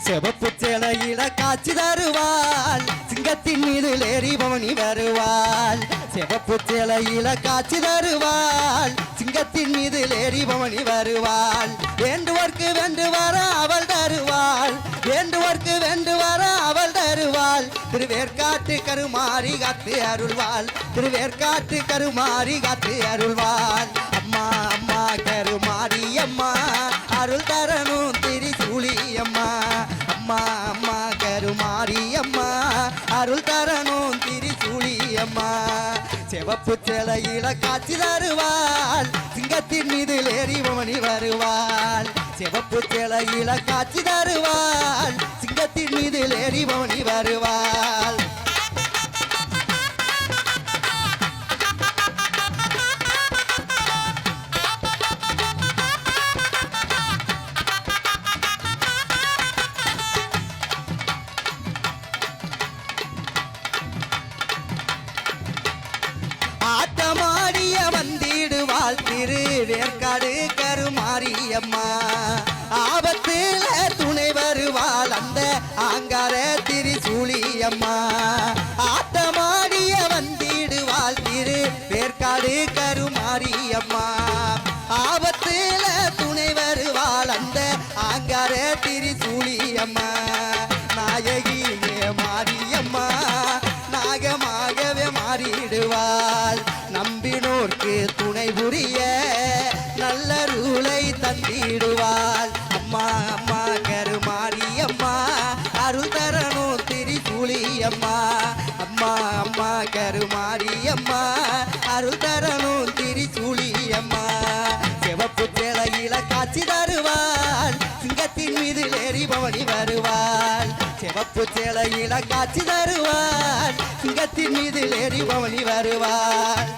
செவப்பு சேலையில காட்சி தருவாள் சிங்கத்தின் மீது ஏறி பவனி வருவாள் செவப்பு சேலையில காட்சி தருவாள் சிங்கத்தின் மீது ஏறி பவனி வருவாள் வேண்டுவோர்க்கு வென்று வர அவள் தருவாள் வேண்டுவோர்க்கு வென்று வர அவள் தருவாள் திருவேற்காட்டு கருமாரி காத்து அருள்வாள் திருவேற்காட்டு கருமாரி காத்து அருள்வாள் அம்மா அம்மா கருமாரி அம்மா அருள் தரணும் திரிசூலி அம்மா அம்மா அம்மா கருமாரி அம்மா அருள் தரணும் திரிசூலி அம்மா செவப்பு சேலையில காட்சி தருவாள் சிங்கத்தின் மீது ஏறி பவனி வருவாள் செவப்பு சேலையில காட்சி தருவாள் சிங்கத்தின் மீது ஏறி பவனி வருவாள் ஆட்டமாடிய வந்திடுவாள் திருவேற்காடு கருமாரியம்மா ஆபத்துல துணை வருவாள் அந்த ஆங்கார திரிசூலியம்மா ஆட்டமாடிய வந்திடுவாள் திருவேற்காடு கருமாரியம்மா ஆபத்துல துணை வருவாள் அந்த ஆங்கார திரிசூலியம்மா நாயகியே மாரியம்மா நாகமாகவே மாறிடுவாள் நம்பினோர்க்கு துணை புரிய நல்லருளை தந்திடுவாள் அம்மா அம்மா கருமாரியம்மா அருள் தரணும் திரிசூலியம்மா அம்மா அம்மா கருமாரியம்மா அருள் தரணும் திரிசூலியம்மா செவப்பு சேலையில காட்சி தருவாள் சிங்கத்தின் மீது ஏறி பவனி வருவாள் செவப்பு சேலையில காட்சி தருவாள் சிங்கத்தின் மீது ஏறி பவனி வருவாள்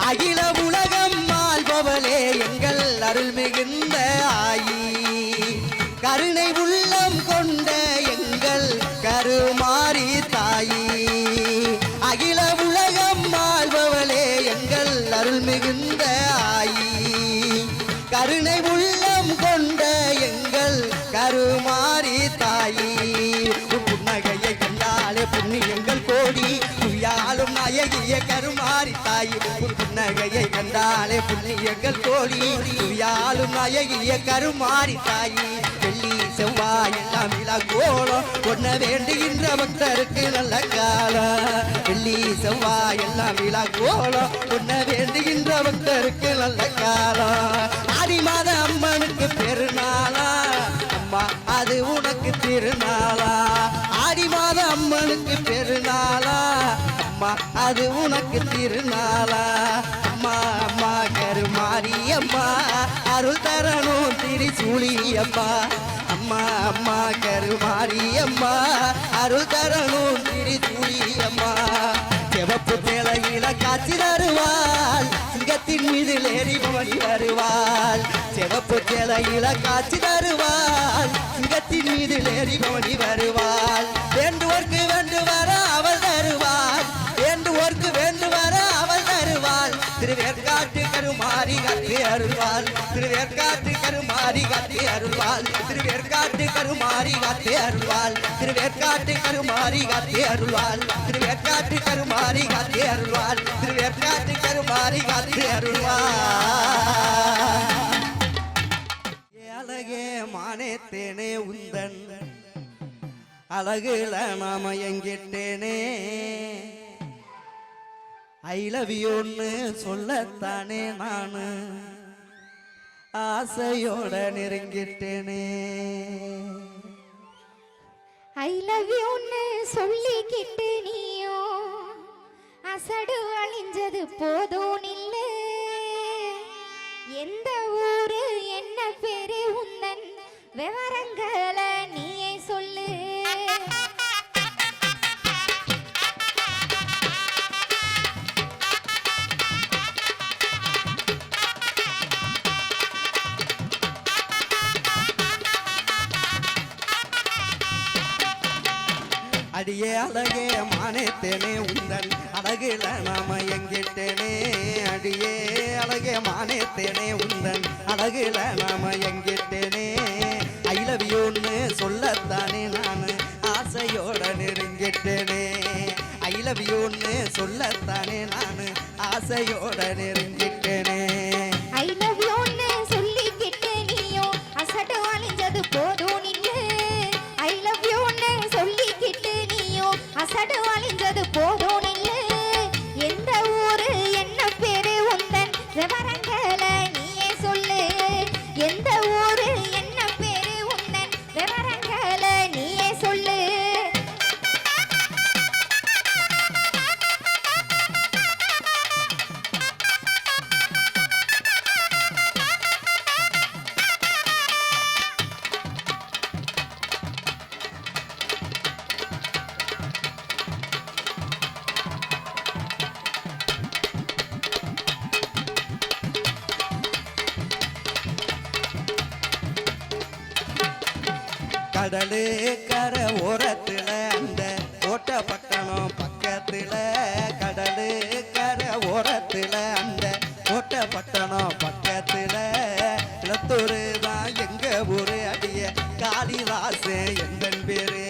அகில உலகம் ஆள்பவளே எங்கள் அருள் மிகுந்த ஆயி கருணை உள்ளம் கொண்ட எங்கள் கருமாரி தாயி அகில உலகம் ஆள்பவளே எங்கள் அருள் மிகுந்த ஆயி கருணை உள்ளம் கொண்ட எங்கள் கருமாரி தாயி புன்னகையை கண்டாலே புண்ணியங்கள் கோடி துயாலும் நாயகிய கருமாரி தாயி புன்னகையை கண்டாலே புண்ணியங்கள் கோடி துயாலும் நாயகிய கருமாரி தாயி வெள்ளி செவ்வாய் எல்லாம் விழா கோலம் ஒன்ன வேண்டுகின்ற பக்தருக்கு நல்ல காலம் வெள்ளி செவ்வாய் எல்லாம் விழா கோலம் ஒன்ன வேண்டுகின்ற பக்தருக்கு நல்ல காலம் ஆடி மாத அம்மனுக்கு பெருநாளா அம்மா அது உனக்கு திருநாளா ஆடி மாத அம்மனுக்கு பெருநாளா அம்மா அது உனக்கு திருநாளா அம்மா அம்மா கருமாரி அம்மா அருள் தரணும் திரிசூலி அம்மா அம்மா அம்மா கருமாரி அம்மா அருள் தரணும் திரிசூலி அம்மா செவப்பு சேலையில காட்சி தருவாள் சிங்கத்தின் மீது ஏறி பவனி வருவாள் செவப்பு சேலையில காட்சி தருவாள் சிங்கத்தின் மீது ஏறி பவனி வருவாள் வேண்டுவோர்க்கு வேண்டு வர அவள் தருவாள் வேண்டுவோர்க்கு வேண்டு வர அவள் தருவாள் திருவேற்காட்டு கருமாரி காத்து அருள்வாள் திருவேற்காட்டு கருமாரி காத்து அருள்வாள் திருவேற்காட்டு கருமாரி காத்து அருள்வாள் திருவேற்காட்டு கருமாரி காத்து அருள்வாள் திருவேற்காட்டு கருமாரி காத்து அருள்வாள் திருவேற்காட்டு கருமாரி காத்து அருள்வாள் அழகே மானேத்தேனே உந்தன் அழகுல நாம எங்கிட்டேனே ஐ லவ் யூன்னு சொல்லத்தானே நானு ஆசையோட நெருங்கிட்டேனே ஐ லவ் யூன்னு சொல்லிக்கிட்டு நீயோ அசடு அழிஞ்சது போதும் இல்ல எந்த ஊரு என்ன பேரு உந்தன் விவரங்களை நீயே சொல்லு அடியே அழகே மானேத்தேனே உந்தன் அழகுல நாம எங்கிட்டேனே அடியே அழகே மானேத்தேனே உந்தன் அழகுல நாம எங்கிட்டேனே ஐ லவ் யூன்னு சொல்லத்தானே நான் ஆசையோட நெருங்கிட்டேனே ஐ லவ் யூன்னு சொல்லத்தானே நான் ஆசையோட நெருங்கிட்டேனே ஐ லவ் யூன்னு சொல்லிக்கிட்டு நீயும் அசடு அழிஞ்சது போதும் நின்று ஐ லவ் யூன்னு சொல்லிக்கிட்டு நீயும் அசடு அழிஞ்சது போதும் நின்று எந்த ஊரு என்ன பேரு உந்தன் விவரங்களை நீயே சொல்லு எந்த ஊரு என்ன பேரு உந்தன் விவரங்களை நீயே சொல்லு கடலு கரை ஓரத்துல அந்த கோட்டப்பட்டணம் பக்கத்துல கடலு கரை ஓரத்துல அந்த கோட்டப்பட்டணம் பக்கத்துல இளத்தூரு தான் எங்க ஊரு அடிய காளிதாசு எந்தன் பேரு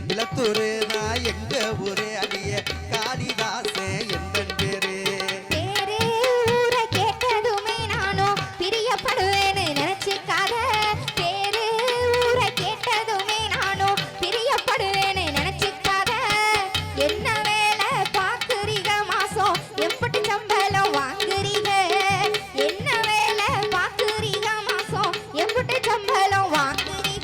இளத்தூரு தான் எங்க ஊரு அடிய காளிதாசு எந்தன் பேரு பேரு ஊரை கேட்டதுமே நானும் பிரியப்படுவேன்னு நினைச்சுக்காத பேரு ஊரை கேட்டதுமே நானும் பிரியப்படுவேன்னு நினைச்சுக்காத என்ன வேலை பாக்குறீங்க மாசம் எப்படி சம்பளம் வாங்குறீங்க என்ன வேலை பாக்குறீங்க மாசம் எப்படி சம்பளம் வாங்குறீங்க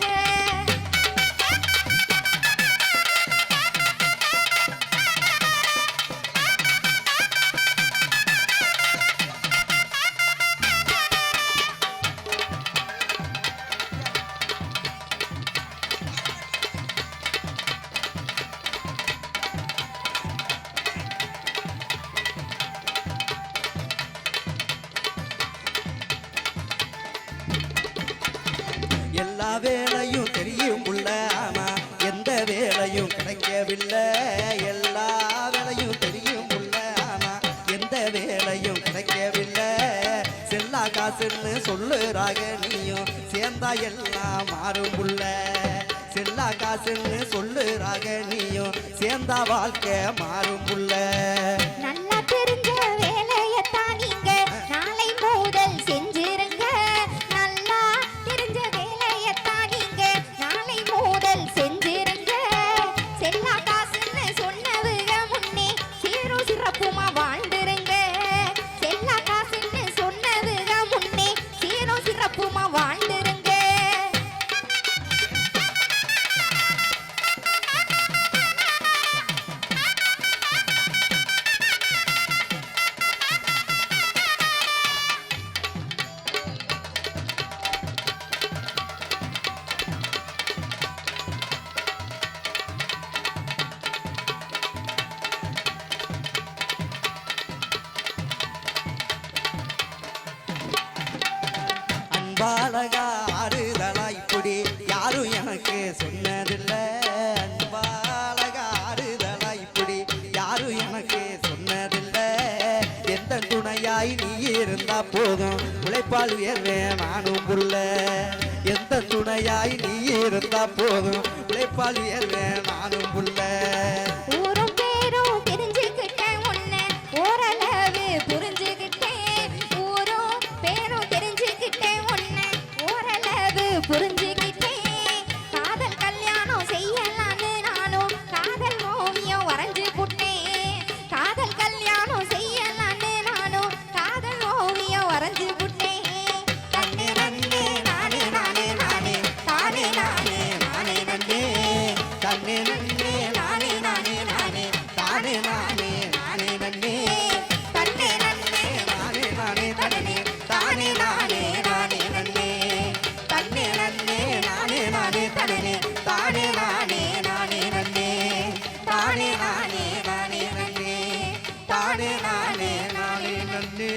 எல்லா வேலையும் தெரியும் புள்ள ஆனா எந்த வேலையும் கிடைக்கவில்லை எல்லா வேலையும் தெரியும் புள்ள ஆனா எந்த வேலையும் கிடைக்கவில்லை செல்லா காசுன்னு சொல்லுறாக நீயும் சேர்ந்தா எல்லாம் மாறும் புள்ள செல்லா காசுன்னு சொல்லுறாக நீயும் சேர்ந்தா வாழ்க்கை மாறும் புள்ள நல்லா தெரிஞ்ச வேலையத்தான் நீங்க நாளை முதல் செஞ்சிருங்க நல்லா தெரிஞ்ச வேலையத்தான் நீங்க நாளை முதல் செஞ்சிருங்க செல்லா காசுன்னு சொன்னவங்க முன்னே சீரும் சிறப்புமா வாழ்ந்துருங்க செல்லா காசுன்னு சொன்னவங்க முன்னே சீரும் சிறப்புமா வாழ்ந்துருங்க அன்பாலகா ஆறுதலா இப்படி யாரும் எனக்கு சொன்னதில்லை அன்பாலகா ஆறுதலா இப்படி யாரும் எனக்கு சொன்னதில்லை எந்த துணையாய் நீ இருந்தா போதும் உழைப்பால் உயர்வேன் நானும் புள்ள எந்த துணையாய் நீ இருந்தா போதும் உழைப்பால் உயர்வேன் நானும் புள்ள ஊரும் பேரும் தெரிஞ்சுக்கிட்டேன் உன்னை ஓரளவு புரிஞ்சுக்கிட்டேன் ஊரும் பேரும் தெரிஞ்சுக்கிட்டேன் உன்னை ஓரளவு புரிஞ்சுக்கிட்டேன் காதல் கல்யாணம் செய்யலான்னு நானும் காதல் ஓவியம் வரைஞ்சு புட்டேன் காதல் கல்யாணம் செய்யலான்னு நானும் காதல் ஓவியம் வரைஞ்சு புட்டேன் தன்னே நன்னே நானே நானே நானே தானே நானே நானே நன்னே தன்னே நன்னே நானே நானே நானே தானே நானே நானே நன்னே தன்னே நன்னே நானே நானே தன்னே தானே நானே நானே நன்னே தன்னே நன்னே நானே நானே தன்னே தானே நானே நானே நன்னே தானே நானே நானே நன்னே தானே நானே நானே நன்னே